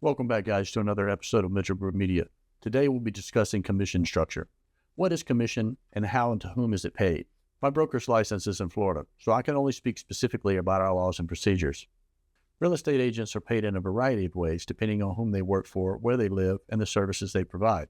Welcome back, guys, to another episode of Mitchell Group Media. Today, we'll be discussing commission structure. What is commission and how and to whom is it paid? My broker's license is in Florida, so I can only speak specifically about our laws and procedures. Real estate agents are paid in a variety of ways depending on whom they work for, where they live, and the services they provide.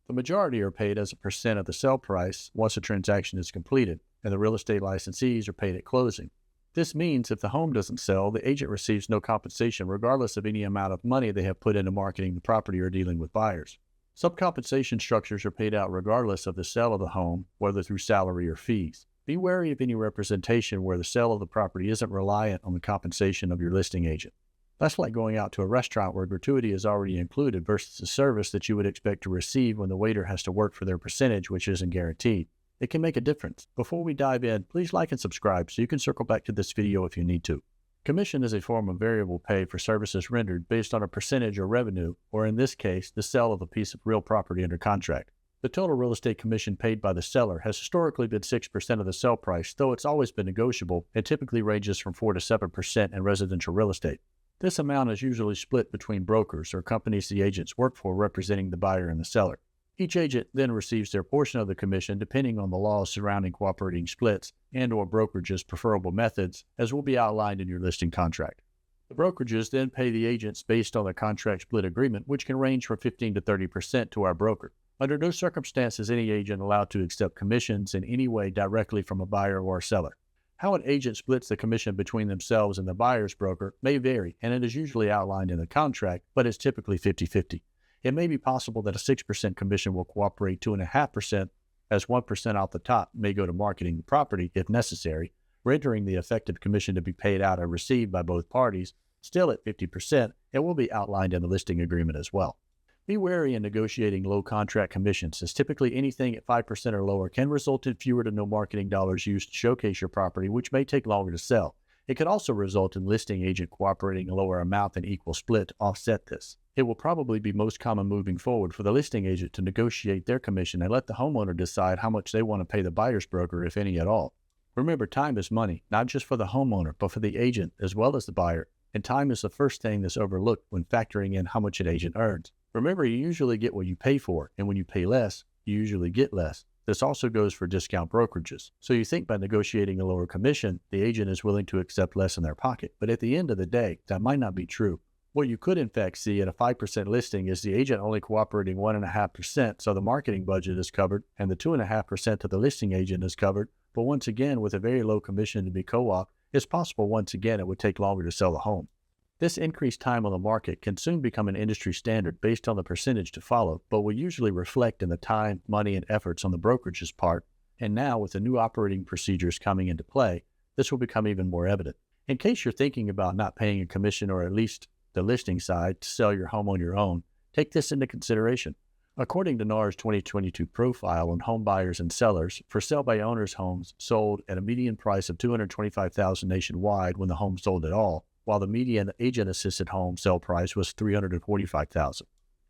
The majority are paid as a percent of the sale price once a transaction is completed, and the real estate licensees are paid at closing. This means if the home doesn't sell, the agent receives no compensation regardless of any amount of money they have put into marketing the property or dealing with buyers. Some compensation structures are paid out regardless of the sale of the home, whether through salary or fees. Be wary of any representation where the sale of the property isn't reliant on the compensation of your listing agent. That's like going out to a restaurant where gratuity is already included versus a service that you would expect to receive when the waiter has to work for their percentage, which isn't guaranteed. It can make a difference. Before we dive in, please like and subscribe so you can circle back to this video if you need to. Commission is a form of variable pay for services rendered based on a percentage or revenue, or in this case, the sale of a piece of real property under contract. The total real estate commission paid by the seller has historically been 6% of the sale price, though it's always been negotiable and typically ranges from 4 to 7% in residential real estate. This amount is usually split between brokers or companies the agents work for representing the buyer and the seller. Each agent then receives their portion of the commission depending on the laws surrounding cooperating splits and/or brokerages' preferable methods, as will be outlined in your listing contract. The brokerages then pay the agents based on the contract split agreement, which can range from 15 to 30% to our broker. Under no circumstance is any agent allowed to accept commissions in any way directly from a buyer or a seller. How an agent splits the commission between themselves and the buyer's broker may vary, and it is usually outlined in the contract, but it's typically 50-50. It may be possible that a 6% commission will cooperate 2.5%, as 1% off the top may go to marketing the property if necessary, rendering the effective commission to be paid out and received by both parties still at 50% and will be outlined in the listing agreement as well. Be wary in negotiating low contract commissions, as typically anything at 5% or lower can result in fewer to no marketing dollars used to showcase your property, which may take longer to sell. It could also result in listing agent cooperating a lower amount than equal split to offset this. It will probably be most common moving forward for the listing agent to negotiate their commission and let the homeowner decide how much they want to pay the buyer's broker, if any at all. Remember, time is money, not just for the homeowner, but for the agent as well as the buyer, and time is the first thing that's overlooked when factoring in how much an agent earns. Remember, you usually get what you pay for, and when you pay less, you usually get less. This also goes for discount brokerages. So you think by negotiating a lower commission, the agent is willing to accept less in their pocket. But at the end of the day, that might not be true. What you could in fact see at a 5% listing is the agent only cooperating 1.5%, so the marketing budget is covered, and the 2.5% to the listing agent is covered. But once again, with a very low commission to be co-op, it's possible once again it would take longer to sell the home. This increased time on the market can soon become an industry standard based on the percentage to follow, but will usually reflect in the time, money, and efforts on the brokerage's part. And now, with the new operating procedures coming into play, this will become even more evident. In case you're thinking about not paying a commission, or at least the listing side, to sell your home on your own, take this into consideration. According to NAR's 2022 profile on home buyers and sellers, for sale by owners homes sold at a median price of $225,000 nationwide when the home sold at all, while the median agent-assisted home sale price was $345,000.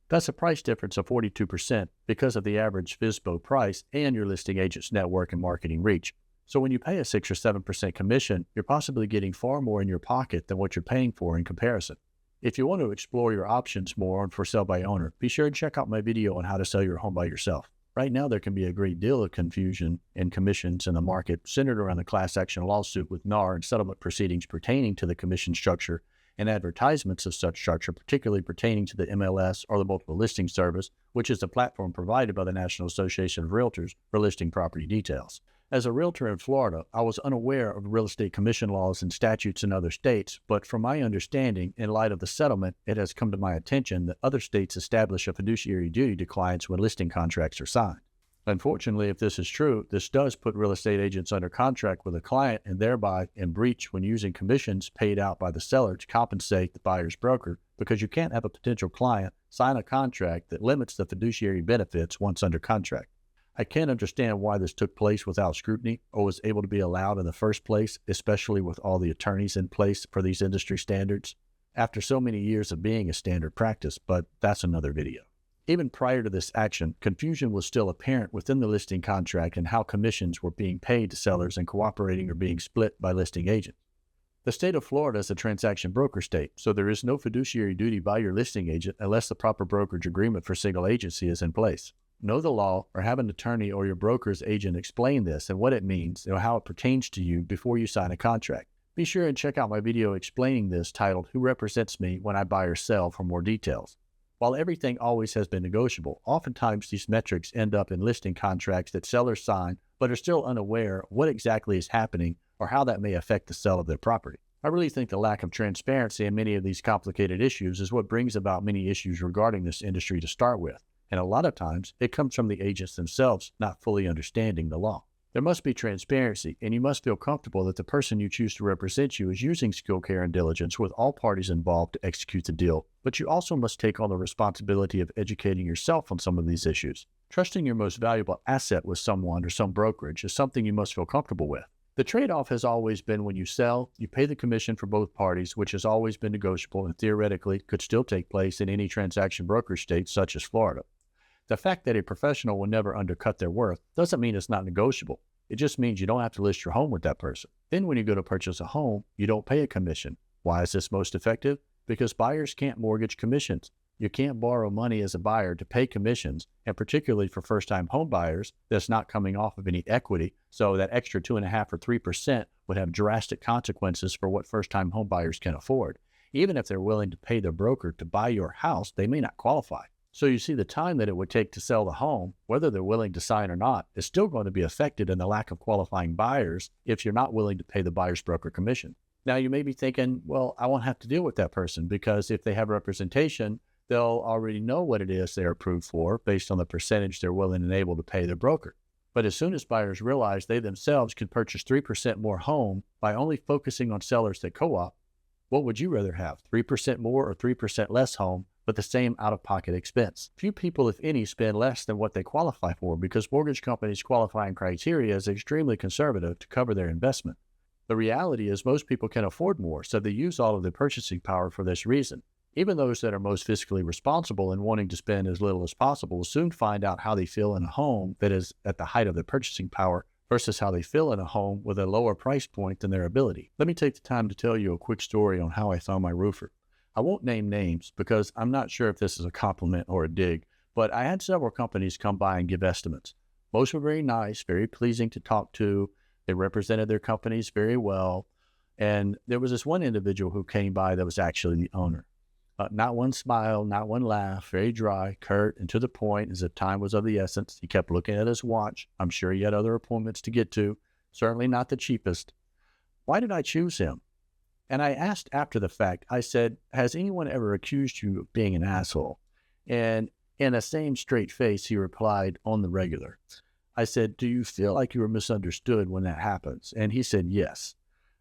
That's a price difference of 42% because of the average FSBO price and your listing agent's network and marketing reach. So when you pay a 6 or 7% commission, you're possibly getting far more in your pocket than what you're paying for in comparison. If you want to explore your options more on for sale by owner, be sure to check out my video on how to sell your home by yourself. Right now, there can be a great deal of confusion and commissions in the market centered around the class action lawsuit with NAR and settlement proceedings pertaining to the commission structure and advertisements of such structure, particularly pertaining to the MLS or the multiple listing service, which is a platform provided by the National Association of Realtors for listing property details. As a realtor in Florida, I was unaware of real estate commission laws and statutes in other states, but from my understanding, in light of the settlement, it has come to my attention that other states establish a fiduciary duty to clients when listing contracts are signed. Unfortunately, if this is true, this does put real estate agents under contract with a client and thereby in breach when using commissions paid out by the seller to compensate the buyer's broker, because you can't have a potential client sign a contract that limits the fiduciary benefits once under contract. I can't understand why this took place without scrutiny or was able to be allowed in the first place, especially with all the attorneys in place for these industry standards, after so many years of being a standard practice, but that's another video. Even prior to this action, confusion was still apparent within the listing contract and how commissions were being paid to sellers and cooperating or being split by listing agents. The state of Florida is a transaction broker state, so there is no fiduciary duty by your listing agent unless the proper brokerage agreement for single agency is in place. Know the law or have an attorney or your broker's agent explain this and what it means or how it pertains to you before you sign a contract. Be sure and check out my video explaining this titled Who Represents Me When I Buy or Sell for more details. While everything always has been negotiable, oftentimes these metrics end up in listing contracts that sellers sign but are still unaware of what exactly is happening or how that may affect the sale of their property. I really think the lack of transparency in many of these complicated issues is what brings about many issues regarding this industry to start with, and a lot of times it comes from the agents themselves not fully understanding the law. There must be transparency, and you must feel comfortable that the person you choose to represent you is using skill, care, and diligence with all parties involved to execute the deal, but you also must take on the responsibility of educating yourself on some of these issues. Trusting your most valuable asset with someone or some brokerage is something you must feel comfortable with. The trade-off has always been when you sell, you pay the commission for both parties, which has always been negotiable and theoretically could still take place in any transaction brokerage state such as Florida. The fact that a professional will never undercut their worth doesn't mean it's not negotiable. It just means you don't have to list your home with that person. Then when you go to purchase a home, you don't pay a commission. Why is this most effective? Because buyers can't mortgage commissions. You can't borrow money as a buyer to pay commissions, and particularly for first-time home buyers, that's not coming off of any equity, so that extra 2.5% or 3% would have drastic consequences for what first-time home buyers can afford. Even if they're willing to pay their broker to buy your house, they may not qualify. So you see, the time that it would take to sell the home, whether they're willing to sign or not, is still going to be affected in the lack of qualifying buyers if you're not willing to pay the buyer's broker commission. Now you may be thinking, well, I won't have to deal with that person because if they have representation, they'll already know what it is they're approved for based on the percentage they're willing and able to pay their broker. But as soon as buyers realize they themselves can purchase 3% more home by only focusing on sellers that co-op, what would you rather have, 3% more or 3% less home, but the same out-of-pocket expense? Few people, if any, spend less than what they qualify for because mortgage companies' qualifying criteria is extremely conservative to cover their investment. The reality is most people can afford more, so they use all of their purchasing power for this reason. Even those that are most fiscally responsible and wanting to spend as little as possible will soon find out how they feel in a home that is at the height of their purchasing power versus how they feel in a home with a lower price point than their ability. Let me take the time to tell you a quick story on how I found my roofer. I won't name names because I'm not sure if this is a compliment or a dig, but I had several companies come by and give estimates. Most were very nice, very pleasing to talk to. They represented their companies very well. And there was this one individual who came by that was actually the owner. Not one smile, not one laugh, very dry, curt, and to the point as if time was of the essence. He kept looking at his watch. I'm sure he had other appointments to get to, certainly not the cheapest. Why did I choose him? And I asked after the fact, I said, has anyone ever accused you of being an asshole? And in the same straight face, he replied, on the regular. I said, do you feel like you were misunderstood when that happens? And he said, yes.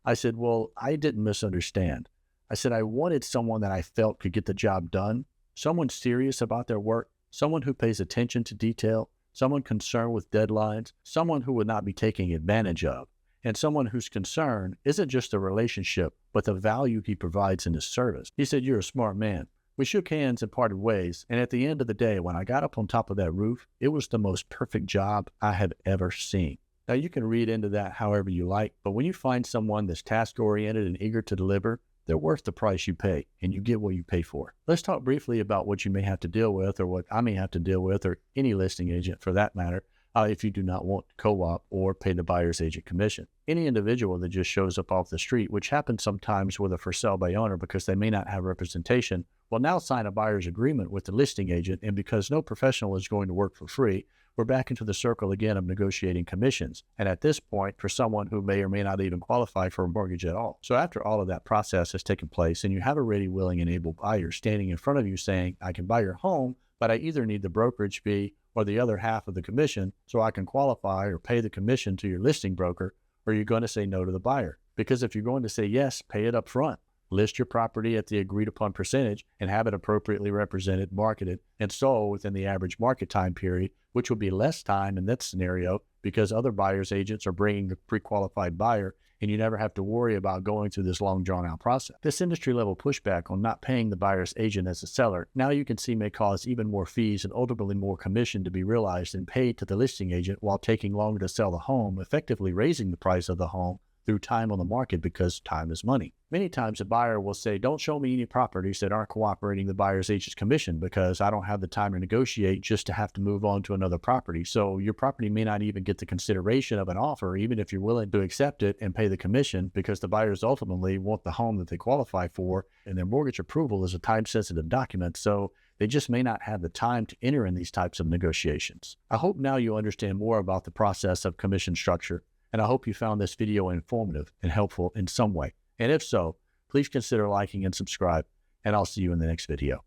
I said, well, I didn't misunderstand. I said, I wanted someone that I felt could get the job done, someone serious about their work, someone who pays attention to detail, someone concerned with deadlines, someone who would not be taken advantage of, and someone whose concern isn't just the relationship, but the value he provides in his service. He said, you're a smart man. We shook hands and parted ways, and at the end of the day, when I got up on top of that roof, it was the most perfect job I have ever seen. Now, you can read into that however you like, but when you find someone that's task-oriented and eager to deliver, they're worth the price you pay, and you get what you pay for. Let's talk briefly about what you may have to deal with, or what I may have to deal with, or any listing agent for that matter, if you do not want to co-op or pay the buyer's agent commission. Any individual that just shows up off the street, which happens sometimes with a for sale by owner because they may not have representation, will now sign a buyer's agreement with the listing agent, and because no professional is going to work for free, we're back into the circle again of negotiating commissions. And at this point, for someone who may or may not even qualify for a mortgage at all. So after all of that process has taken place and you have a ready, willing, and able buyer standing in front of you saying, I can buy your home, but I either need the brokerage fee or the other half of the commission so I can qualify or pay the commission to your listing broker, or you're going to say no to the buyer. Because if you're going to say yes, pay it up front. List your property at the agreed upon percentage and have it appropriately represented, marketed, and sold within the average market time period, which will be less time in that scenario because other buyer's agents are bringing the pre-qualified buyer and you never have to worry about going through this long drawn out process. This industry level pushback on not paying the buyer's agent as a seller, now you can see may cause even more fees and ultimately more commission to be realized and paid to the listing agent while taking longer to sell the home, effectively raising the price of the home through time on the market because time is money. Many times a buyer will say, don't show me any properties that aren't cooperating the buyer's agent's commission because I don't have the time to negotiate just to have to move on to another property. So your property may not even get the consideration of an offer, even if you're willing to accept it and pay the commission, because the buyers ultimately want the home that they qualify for, and their mortgage approval is a time-sensitive document. So they just may not have the time to enter in these types of negotiations. I hope now you understand more about the process of commission structure, and I hope you found this video informative and helpful in some way. And if so, please consider liking and subscribe, and I'll see you in the next video.